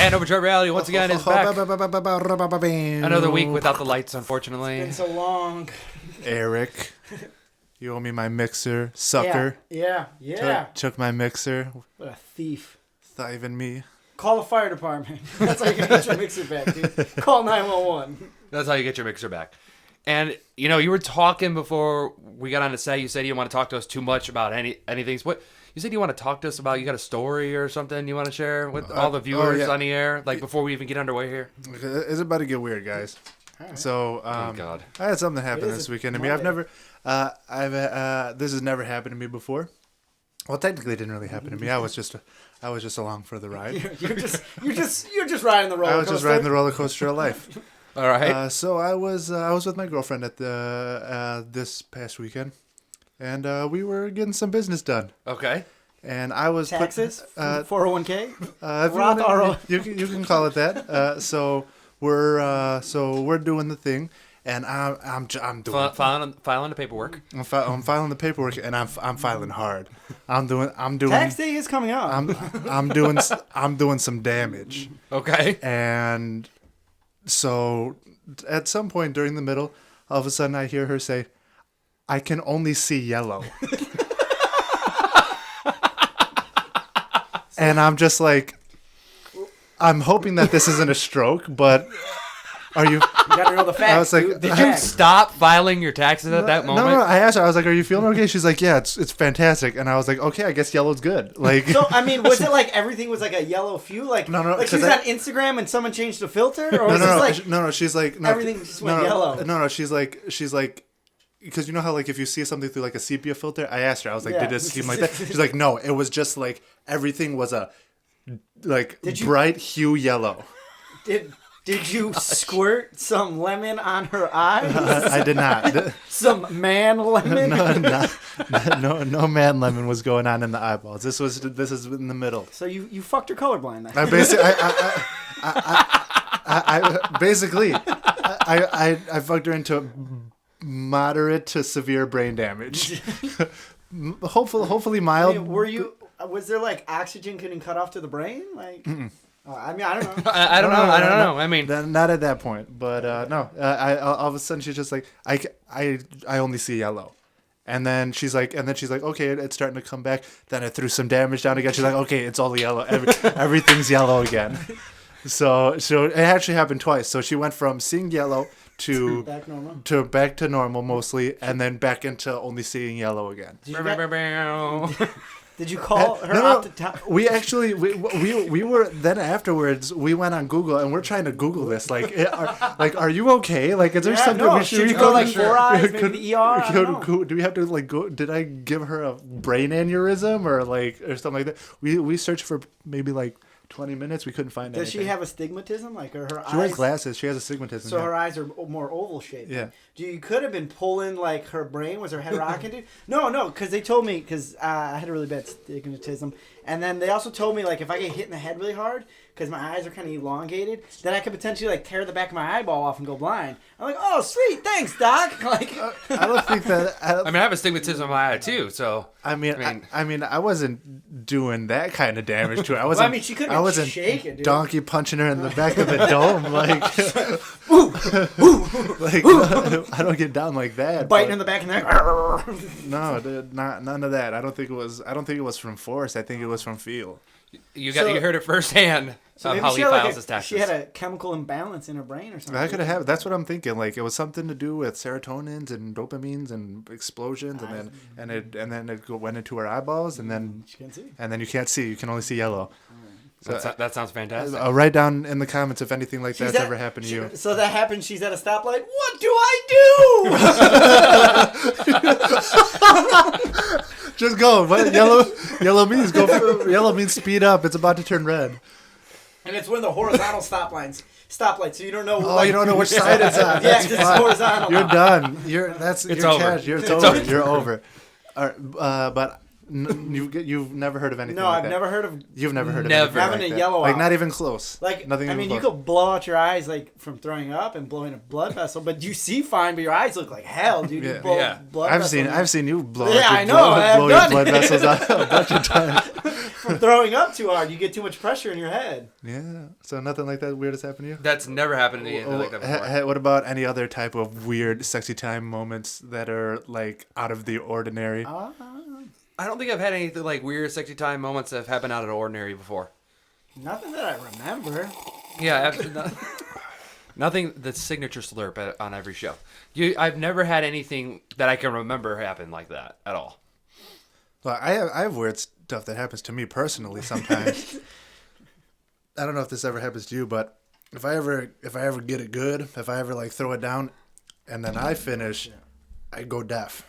And Overdrive Reality once again is back. Another week without the lights, unfortunately. It's been so long. Eric, you owe me my mixer, sucker. Yeah. Took my mixer. What a thief. It's not even me. Call the fire department. That's how you get your mixer back, dude. Call 911. That's how you get your mixer back. And, you know, you were talking before we got on the set. You said you didn't want to talk to us too much about anything. What? You said you want to talk to us about, you got a story or something you want to share with all the viewers on the air, like before we even get underway here? It's about to get weird, guys. Right. So, oh God. I had something happen this weekend to me. This has never happened to me before. Well, technically, it didn't really happen to me. I was just along for the ride. You're just riding the roller coaster. I was just riding the roller coaster of life. All right. So I was with my girlfriend at this past weekend, and we were getting some business done. Okay. And I was taxes, 401k, Roth you can call it that. So we're doing the thing, and I'm doing filing the paperwork. I'm filing the paperwork, and I'm filing hard. I'm doing. Tax day is coming up. I'm doing some damage. Okay. And so at some point during the middle, all of a sudden I hear her say, "I can only see yellow." And I'm just like, I'm hoping that this isn't a stroke, but are you? You gotta know the facts. I was like, did you stop filing your taxes at that moment? No. I asked her. I was like, "Are you feeling okay?" She's like, "Yeah, it's fantastic." And I was like, "Okay, I guess yellow's good." Like, so I mean, was it like everything was like a yellow hue? Like, no. Like she was on Instagram and someone changed the filter, or was it like no. She's like, no, everything just went yellow. No. She's like. Because you know how, like, if you see something through, like, a sepia filter? I asked her. I was like, did it seem like that? She's like, no. It was just, like, everything was a, like, bright hue yellow. Did you squirt some lemon on her eyes? I did not. Some man lemon? No man lemon was going on in the eyeballs. This is in the middle. So you fucked her colorblind then? I fucked her into moderate to severe brain damage. Hopefully mild. I mean, was there like oxygen getting cut off to the brain? Like, I mean, I don't know. I don't know. I mean, not at that point, but no. All of a sudden she's just like, I only see yellow. And then she's like, okay, it's starting to come back. Then I threw some damage down again. She's like, okay, it's all yellow. Everything's yellow again. So it actually happened twice. So she went from seeing yellow to back to normal mostly, and then back into only seeing yellow again. Did you call her off the top? We actually we were then afterwards we went on Google and we're trying to Google this are you okay? Like, is there something we should go like 4 eyes, maybe the ER? Do we have to like go? Did I give her a brain aneurysm or something like that? We searched for maybe like 20 minutes. We couldn't find anything. Does she have astigmatism? Like her eyes? She wears glasses. She has astigmatism. So her eyes are more oval shaped. Yeah. You could have been pulling like her brain. Was her head rocking, dude? No, because they told me, because I had a really bad astigmatism. And then they also told me, like, if I get hit in the head really hard, because my eyes are kind of elongated, then I could potentially, like, tear the back of my eyeball off and go blind. I'm like, oh, sweet, thanks, Doc. Like, I don't think that... I mean, I have astigmatism in my eye, too, so... I mean, I wasn't doing that kind of damage to her. I wasn't, she could have been shaking, dude. Donkey punching her in the back of the dome, like... like, I don't get down like that. Biting in the back of the neck. No, dude, none of that. I don't think it was from force. I think it was from feel. You heard it firsthand. So how he files his taxes. She had a chemical imbalance in her brain or something. That could have happened. That's what I'm thinking. Like, it was something to do with serotonins and dopamines and explosions, and then it went into her eyeballs, and then she can't see. And then you can't see. You can only see yellow. So that sounds fantastic. Write down in the comments if anything like that's ever happened to you. So that happened. She's at a stoplight. What do I do? Just go. What yellow means go. Yellow means speed up. It's about to turn red. And it's one of the horizontal stoplights, so you don't know. You don't know which side it's on. Yeah, it's horizontal. You're done. It's over. You're over. But you've never heard of anything. No, like I've that. never heard of. Never. Having like a yellow eye. Like, not even close. Like, nothing. I mean, close. you could blow out your eyes like from throwing up and blowing a blood vessel, but you see fine, but your eyes look like hell, dude. Yeah. Blood I've seen you blow. Yeah, Blow your blood vessels out a bunch of times. from throwing up too hard. You get too much pressure in your head. Yeah. So nothing like that weird has happened to you? That's never happened to me like that before. What about any other type of weird sexy time moments that are like out of the ordinary? I don't think I've had anything like weird sexy time moments that have happened out of the ordinary before. Nothing that I remember. Yeah, absolutely not. Nothing. The signature slurp on every show. I've never had anything that I can remember happen like that at all. Well, I have weird stuff that happens to me personally sometimes. I don't know if this ever happens to you, but if I ever get it good, if I ever like throw it down, and then I finish, I go deaf.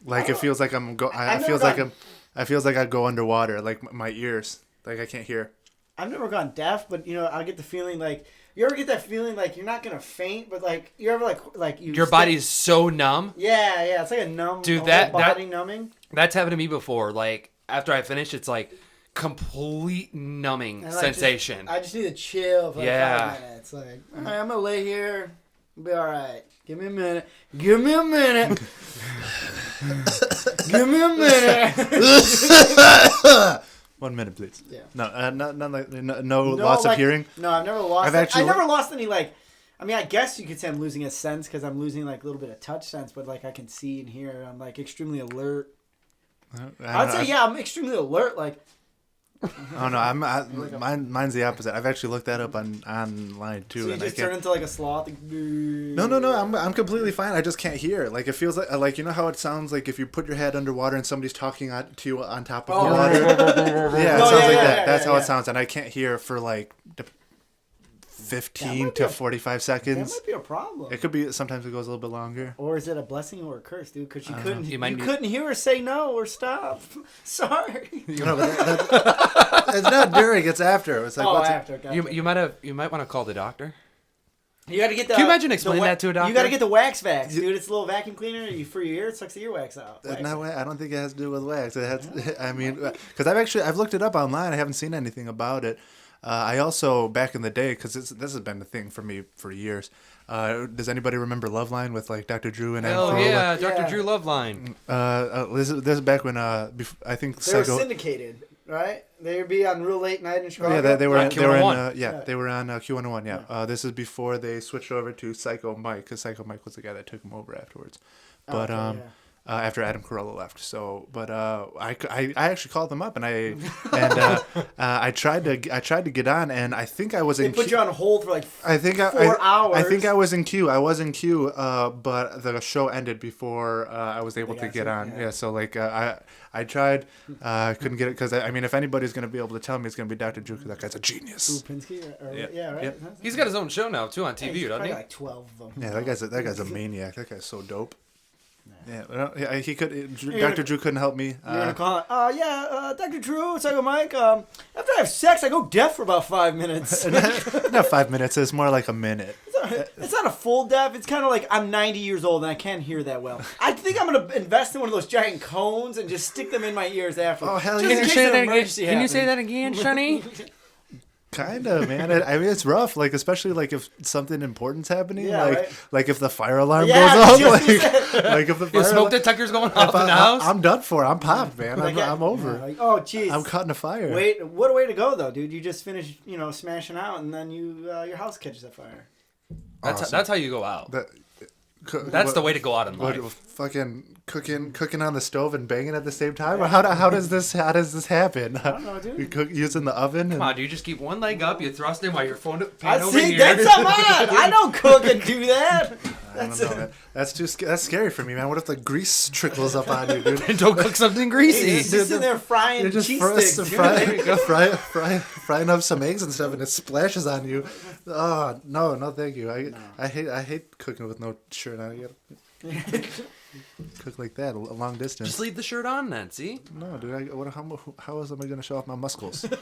Like it feels like I feels like I go underwater, like my ears, like I can't hear. I've never gone deaf, but I get the feeling like you ever get that feeling like you're not gonna faint, but like you ever like you. Your body's so numb. Yeah, it's like a numb. Dude, body numbing. That's happened to me before. Like after I finish, it's like complete numbing And, sensation. I just need to chill for like 5 minutes. Like, all right, I'm gonna lay here, be all right. Give me a minute. Give me a minute. Give me a minute. 1 minute, please. Yeah. No loss of hearing. No, I've never lost. I've never lost any like. I mean, I guess you could say I'm losing a sense because I'm losing like a little bit of touch sense, but like I can see and hear. I'm like extremely alert. I'd say I'm extremely alert. Like. Oh no, mine's the opposite. I've actually looked that up online too. So you and just turn into like a sloth. Like, no. I'm completely fine. I just can't hear. Like it feels like you know how it sounds like if you put your head underwater and somebody's talking to you on top of the water. Yeah, it sounds like that. That's how it sounds, and I can't hear for like 15 to 45 seconds. That might be a problem. It could be. Sometimes it goes a little bit longer. Or is it a blessing or a curse, dude? Because you couldn't couldn't hear her say no or stop. Sorry. No, but it's not during. It's after. It's like after. Gotcha. You might want to call the doctor. You got to get the. Can you imagine explaining that to a doctor? You got to get the wax vax, dude. It's a little vacuum cleaner. For your ear, it sucks the earwax out. No way. I don't think it has to do with wax. It has. I mean, because I've looked it up online. I haven't seen anything about it. I also back in the day, because this has been a thing for me for years. Does anybody remember Loveline with like Dr. Drew and Oh yeah, Dr. Drew Loveline. This is back when I think they were syndicated, right? They would be on real late night in Chicago. Yeah, they were on Q101. They were on Q101. Yeah, this is before they switched over to Psycho Mike, because Psycho Mike was the guy that took him over afterwards. But after Adam Carolla left. So, but I actually called them up and I tried to get on, and I think I was they put you on hold for like 4 hours. I think I was in queue. But the show ended before I was able to get on. Yeah, so like I tried, couldn't get it because I mean if anybody's gonna be able to tell me, it's gonna be Dr. Drew, because that guy's a genius. Lupinski, right? Yep. He's got his own show now too on TV, doesn't he? Like 12 of them. Yeah, that guy's a maniac. That guy's so dope. Yeah, he could. Dr. Drew couldn't help me. You're gonna call it. Dr. Drew, Psycho Mike. After I have sex, I go deaf for about 5 minutes. Not 5 minutes. It's more like a minute. It's not a full deaf. It's kind of like I'm 90 years old and I can't hear that well. I think I'm gonna invest in one of those giant cones and just stick them in my ears after. Oh hell yeah! Can you say that again, Sonny? Kind of, man. I mean, it's rough. Like, especially like if something important's happening. Yeah, like, right? like if the fire alarm goes off. Like if the fire smoke detector's going off in the house. I'm done for. I'm popped, man. I'm over. Like, oh, jeez. I'm caught in a fire. Wait, what a way to go, though, dude. You just finished, smashing out, and then your house catches that fire. That's how you go out. That's the way to go out in life. Fucking cooking on the stove and banging at the same time? Or how does this happen? I don't know, dude. You cook using the oven? Come on, dude. Just keep one leg up. You thrust in while you're pan over see, here. that's not mine. I don't cook and do that. I don't know, man. That's scary for me, man. What if the grease trickles up on you, dude? And don't cook something greasy. You're just in there frying cheese sticks. Frying up some eggs and stuff, and it splashes on you. Oh no, thank you. I hate cooking with no shirt on. Cook like that a long distance. Just leave the shirt on then. See? No, dude. How else am I gonna show off my muscles? It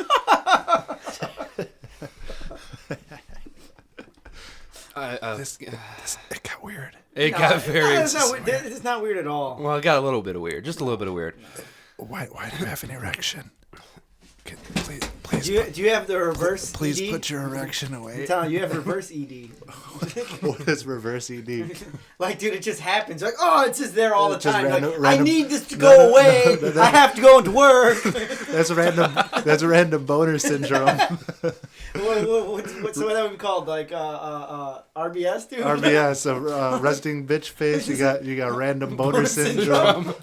got weird. It got very. It's not weird at all. Well, it got a little bit of weird. Just a little bit of weird. Why do you have an erection? Please do you have the reverse? Please ED? put your erection I'm away. telling you have reverse ED. What is reverse ED? Like, dude, it just happens. Like, oh, it's just there all the Just time. random- Like, I random- need this to go away. I have to go into work. That's random. That's random boner syndrome. So what that would be called? Like RBS, dude. RBS, a resting bitch face. You got random boner syndrome.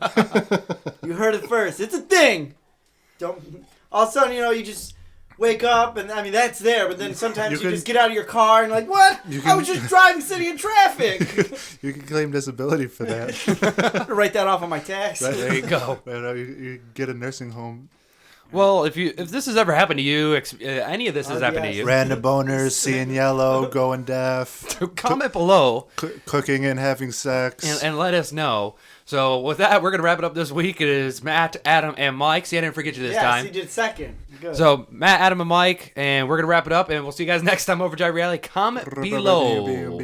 You heard it first. It's a thing. Don't. All of a sudden, you just wake up, and I mean that's there. But then sometimes you just get out of your car and like, what? I was just driving, sitting in traffic. You can claim disability for that. Write that off on my tax. Right. There you go. You get a nursing home. Well, if this has ever happened to you, any of this has happened to you, Random boners, seeing yellow, going deaf, comment below cooking and having sex. and let us know. So with that, we're going to wrap it up this week. It is Matt, Adam, and Mike. See, I didn't forget you this time. Yes, he did second. Good. So Matt, Adam, and Mike, and we're going to wrap it up, and we'll see you guys next time. Overdrive Reality. Comment below.